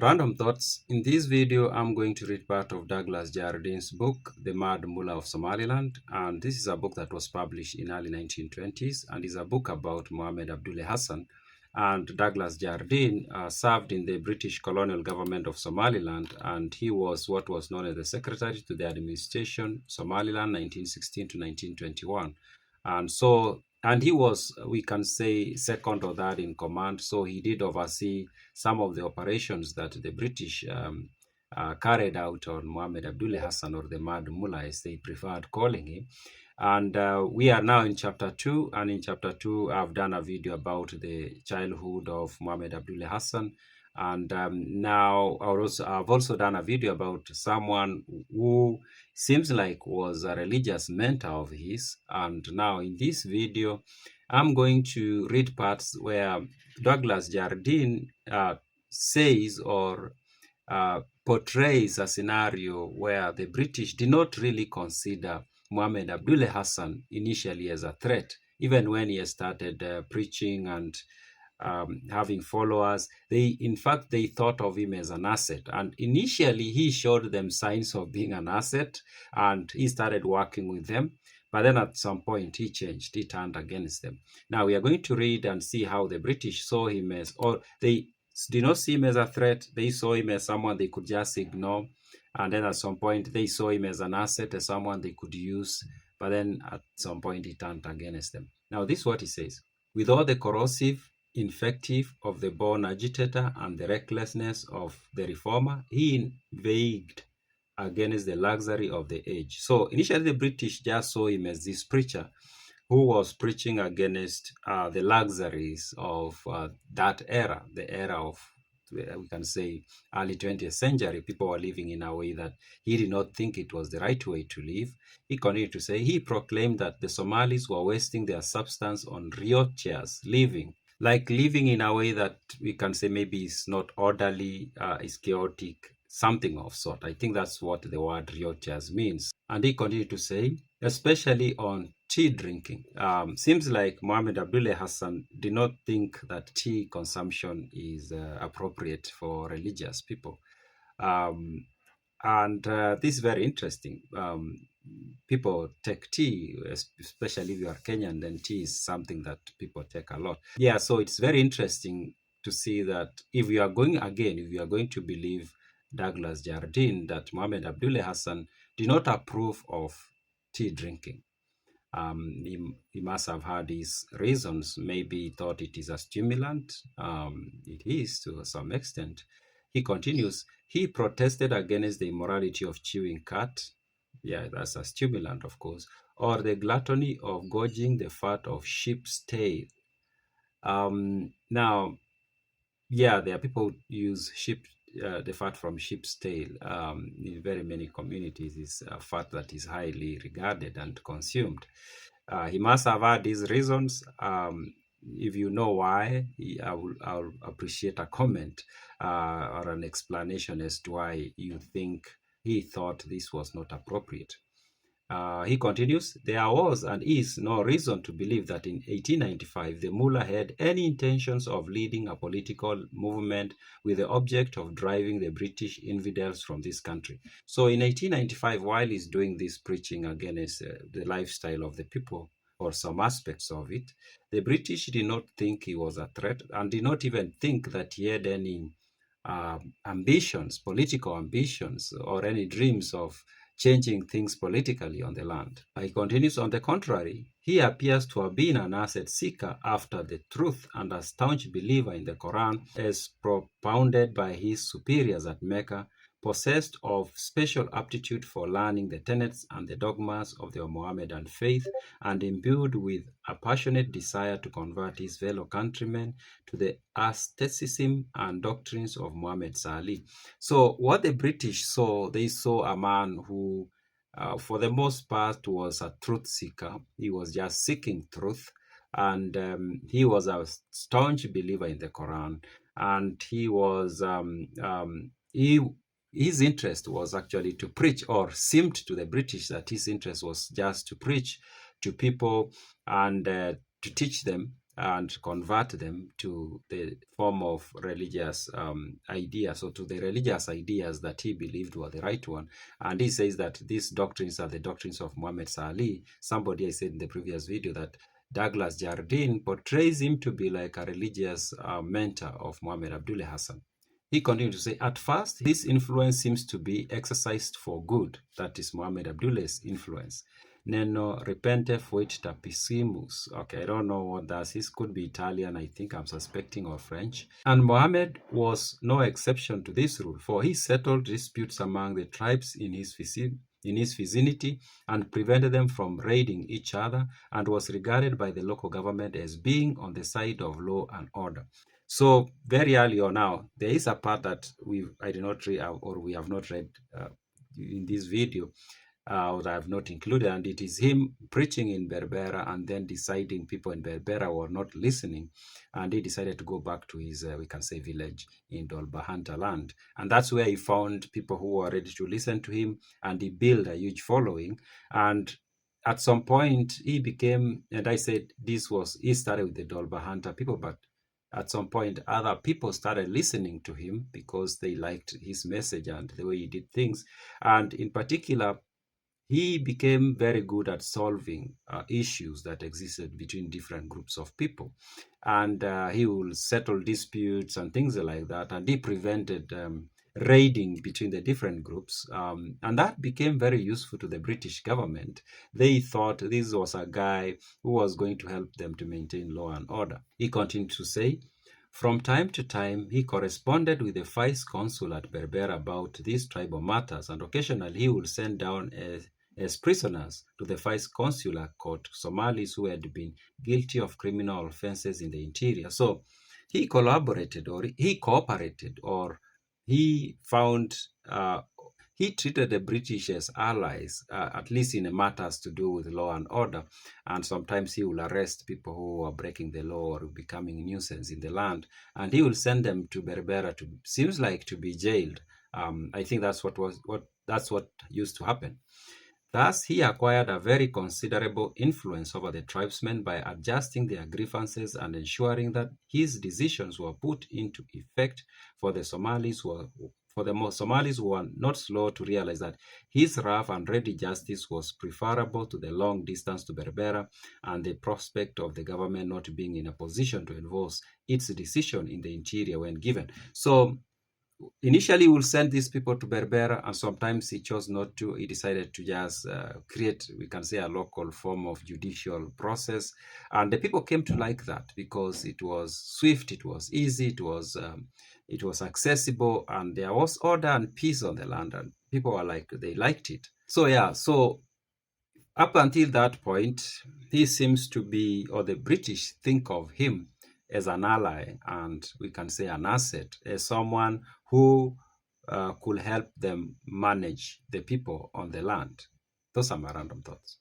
Random thoughts. In this video, I'm going to read part of Douglas Jardine's book, The Mad Mullah of Somaliland. And this is a book that was published in early 1920s and is a book about Mohammed Abdulle Hassan. And Douglas Jardine served in the British colonial government of Somaliland, and he was what was known as the Secretary to the Administration, Somaliland, 1916 to 1921. And he was, we can say, second or third in command. So he did oversee some of the operations that the British carried out on Mohammed Abdulle Hassan, or the Mad Mullah, as they preferred calling him. And we are now in chapter 2. And in chapter 2, I've done a video about the childhood of Mohammed Abdulle Hassan. And now I've also done a video about someone who seems like was a religious mentor of his. And now in this video, I'm going to read parts where Douglas Jardine says or portrays a scenario where the British did not really consider Mohammed Abdulle Hassan initially as a threat, even when he started preaching and having followers. In fact, they thought of him as an asset. And initially, he showed them signs of being an asset, and he started working with them. But then at some point, he changed. He turned against them. Now, we are going to read and see how the British saw him as, or they did not see him as a threat. They saw him as someone they could just ignore. And then at some point, they saw him as an asset, as someone they could use. But then at some point, he turned against them. Now, this is what he says. With all the corrosive invective of the born agitator and the recklessness of the reformer, he inveighed against the luxury of the age. So initially, the British just saw him as this preacher who was preaching against the luxuries of that era, the era of, we can say, early 20th century. People were living in a way that he did not think it was the right way to live. He continued to say, he proclaimed that the Somalis were wasting their substance on riot chairs, living in a way that we can say maybe is not orderly, is chaotic, something of sort. I think that's what the word riot chairs means. And he continued to say, especially on tea drinking. Seems like Mohammed Abdulle Hassan did not think that tea consumption is appropriate for religious people. This is very interesting. People take tea, especially if you are Kenyan, then tea is something that people take a lot. Yeah, so it's very interesting to see that if you are going to believe Douglas Jardine, that Mohammed Abdulle Hassan did not approve of tea drinking. He must have had his reasons. Maybe he thought it is a stimulant. It is to some extent. He continues, he protested against the immorality of chewing cat. Yeah, that's a stimulant, of course. Or the gluttony of gorging the fat of sheep's tail. Now, yeah, there are people who use the fat from sheep's tail. In very many communities, is a fat that is highly regarded and consumed. He must have had these reasons. If you know why, I'll appreciate a comment or an explanation as to why you think he thought this was not appropriate. He continues, there was and is no reason to believe that in 1895 the Mullah had any intentions of leading a political movement with the object of driving the British infidels from this country. So in 1895, while he's doing this preaching against the lifestyle of the people, or some aspects of it, the British did not think he was a threat and did not even think that he had any ambitions, political ambitions, or any dreams of changing things politically on the land. He continues, on the contrary, he appears to have been an asset seeker after the truth and a staunch believer in the Quran as propounded by his superiors at Mecca, possessed of special aptitude for learning the tenets and the dogmas of the Mohammedan faith, and imbued with a passionate desire to convert his fellow countrymen to the asceticism and doctrines of Muhammad Salih. So what the British saw, they saw a man who, for the most part, was a truth seeker. He was just seeking truth, and he was a staunch believer in the Quran, and he was his interest was actually to preach, or seemed to the British that his interest was just to preach to people and to teach them and convert them to the form of religious ideas, or to the religious ideas that he believed were the right one. And he says that these doctrines are the doctrines of Muhammad Salih. Somebody, I said in the previous video, that Douglas Jardine portrays him to be like a religious mentor of Mohammed Abdulle Hassan. He continued to say, at first, this influence seems to be exercised for good. That is Mohammed Abdulle's influence. Neno repente fuit tapissimus. Okay, I don't know what that is. This could be Italian, I think I'm suspecting, or French. And Mohammed was no exception to this rule, for he settled disputes among the tribes in his vicinity and prevented them from raiding each other, and was regarded by the local government as being on the side of law and order. So very early on now, there is a part that I did not read, or we have not read in this video, or I have not included, and it is him preaching in Berbera and then deciding people in Berbera were not listening, and he decided to go back to his, we can say, village in Dolbahanta land. And that's where he found people who were ready to listen to him, and he built a huge following. And at some point, he became, and I said he started with the Dolbahanta people, but at some point, other people started listening to him because they liked his message and the way he did things. And in particular, he became very good at solving issues that existed between different groups of people. And he will settle disputes and things like that. And he prevented raiding between the different groups. And that became very useful to the British government. They thought this was a guy who was going to help them to maintain law and order. He continued to say, from time to time, he corresponded with the vice consul at Berbera about these tribal matters, and occasionally he would send down as prisoners to the vice consular court Somalis who had been guilty of criminal offenses in the interior. So he collaborated, or he cooperated, or he found, he treated the British as allies, at least in matters to do with law and order. And sometimes he will arrest people who are breaking the law or becoming a nuisance in the land, and he will send them to Berbera to be jailed. I think that's what used to happen. Thus, he acquired a very considerable influence over the tribesmen by adjusting their grievances and ensuring that his decisions were put into effect. For the Somalis who were not slow to realize that his rough and ready justice was preferable to the long distance to Berbera and the prospect of the government not being in a position to enforce its decision in the interior when given. So initially, we'll send these people to Berbera, and sometimes he chose not to. He decided to just create, we can say, a local form of judicial process. And the people came to like that because it was swift, it was easy, it was accessible, and there was order and peace on the land, and people were like, they liked it. So yeah, so up until that point, he seems to be, or the British think of him as an ally, and we can say an asset, as someone who could help them manage the people on the land. Those are my random thoughts.